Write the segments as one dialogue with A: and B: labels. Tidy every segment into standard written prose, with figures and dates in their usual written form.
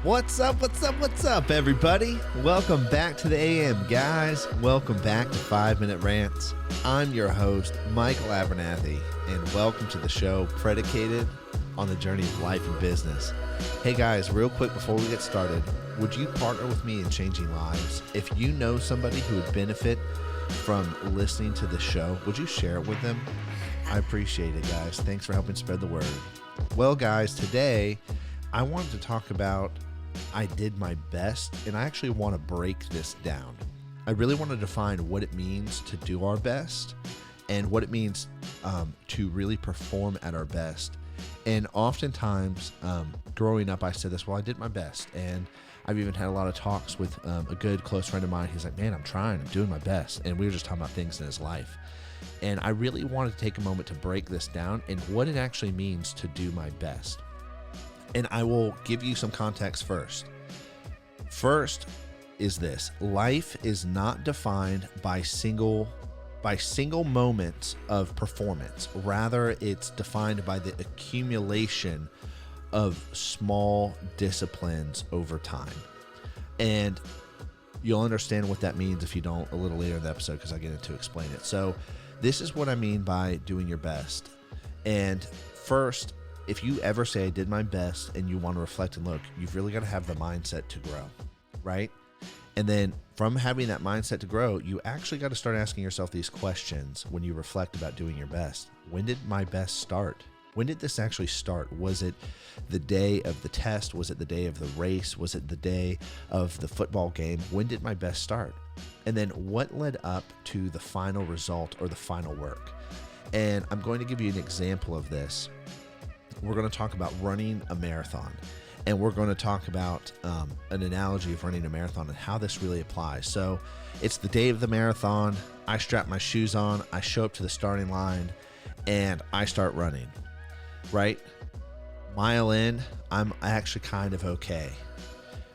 A: What's up, everybody? Welcome back to the AM, guys. Welcome back to 5 Minute Rants. I'm your host, Michael Abernathy, and welcome to the show predicated on the journey of life and business. Hey guys, real quick before we get started, would you partner with me in changing lives? If you know somebody who would benefit from listening to this show, would you share it with them? I appreciate it, guys. Thanks for helping spread the word. Well, guys, today I wanted to talk about I did my best, and I actually want to break this down. I really want to define what it means to do our best and what it means to really perform at our best. And oftentimes, growing up, I said this, well, I did my best. And I've even had a lot of talks with a good close friend of mine. He's like, man, I'm doing my best. And we were just talking about things in his life. And I really wanted to take a moment to break this down and what it actually means to do my best. And I will give you some context first. First is this: life is not defined by single moments of performance. Rather, it's defined by the accumulation of small disciplines over time. And you'll understand what that means if you don't a little later in the episode, because I get into explain it. So this is what I mean by doing your best. And first, if you ever say I did my best and you want to reflect and look, you've really got to have the mindset to grow, right? And then from having that mindset to grow, you actually got to start asking yourself these questions when you reflect about doing your best. When did my best start? When did this actually start? Was it the day of the test? Was it the day of the race? Was it the day of the football game? When did my best start? And then what led up to the final result or the final work? And I'm going to give you an example of this. We're going to talk about running a marathon, and we're going to talk about an analogy of running a marathon and how this really applies. So it's the day of the marathon. I strap my shoes on, I show up to the starting line, and I start running, right? Mile in, I'm actually kind of okay.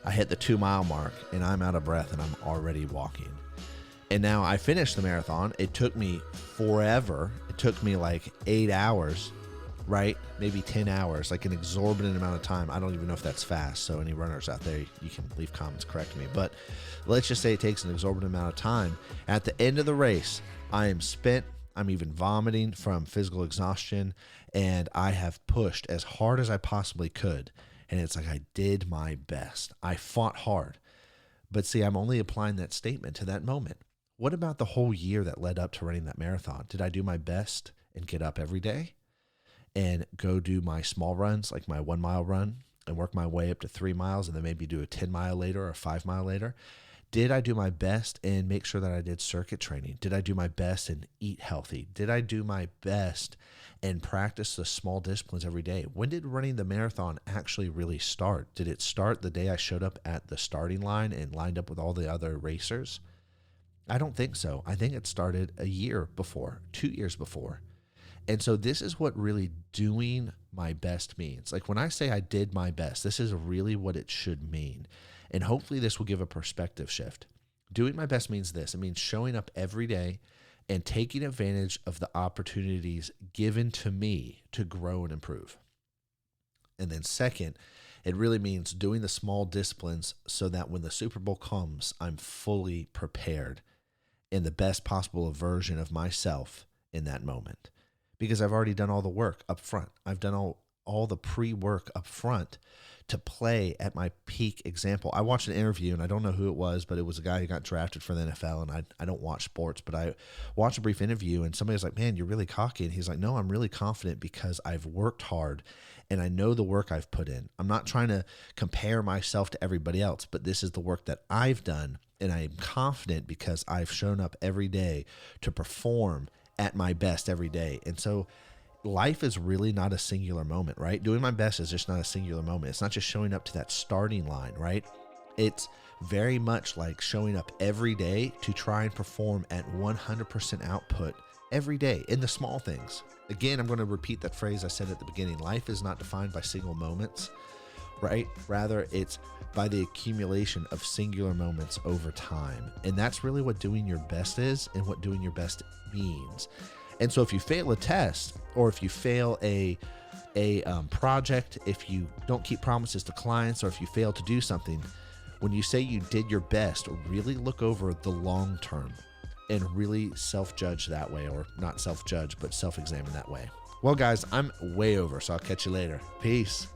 A: I hit the 2 mile mark and I'm out of breath and I'm already walking. And now I finished the marathon. It took me forever. It took me like 8 hours, right? Maybe 10 hours, like an exorbitant amount of time. I don't even know if that's fast. So any runners out there, you can leave comments, correct me. But let's just say it takes an exorbitant amount of time. At the end of the race, I am spent. I'm even vomiting from physical exhaustion, and I have pushed as hard as I possibly could. And it's like I did my best. I fought hard. But see, I'm only applying that statement to that moment. What about the whole year that led up to running that marathon? Did I do my best and get up every day and go do my small runs, like my 1 mile run, and work my way up to 3 miles and then maybe do a 10 mile later or a 5 mile later? Did I do my best and make sure that I did circuit training? Did I do my best and eat healthy? Did I do my best and practice the small disciplines every day? When did running the marathon actually really start? Did it start the day I showed up at the starting line and lined up with all the other racers? I don't think so. I think it started a year before, 2 years before. And so this is what really doing my best means. Like when I say I did my best, this is really what it should mean. And hopefully this will give a perspective shift. Doing my best means this. It means showing up every day and taking advantage of the opportunities given to me to grow and improve. And then second, it really means doing the small disciplines so that when the Super Bowl comes, I'm fully prepared in the best possible version of myself in that moment. Because I've already done all the work up front. I've done all the pre-work up front to play at my peak example. I watched an interview, and I don't know who it was, but it was a guy who got drafted for the NFL, and I don't watch sports, but I watched a brief interview, and somebody was like, man, you're really cocky. And he's like, no, I'm really confident because I've worked hard, and I know the work I've put in. I'm not trying to compare myself to everybody else, but this is the work that I've done, and I am confident because I've shown up every day to perform at my best every day. And so life is really not a singular moment, right? Doing my best is just not a singular moment. It's not just showing up to that starting line, right? It's very much like showing up every day to try and perform at 100% output every day in the small things. Again, I'm going to repeat that phrase I said at the beginning. Life is not defined by single moments, right? Rather, it's by the accumulation of singular moments over time. And that's really what doing your best is and what doing your best means. And so if you fail a test or if you fail a a project, if you don't keep promises to clients, or if you fail to do something, when you say you did your best, really look over the long term and really self-judge that way, or not self-judge, but self-examine that way. Well, guys, I'm way over, so I'll catch you later. Peace.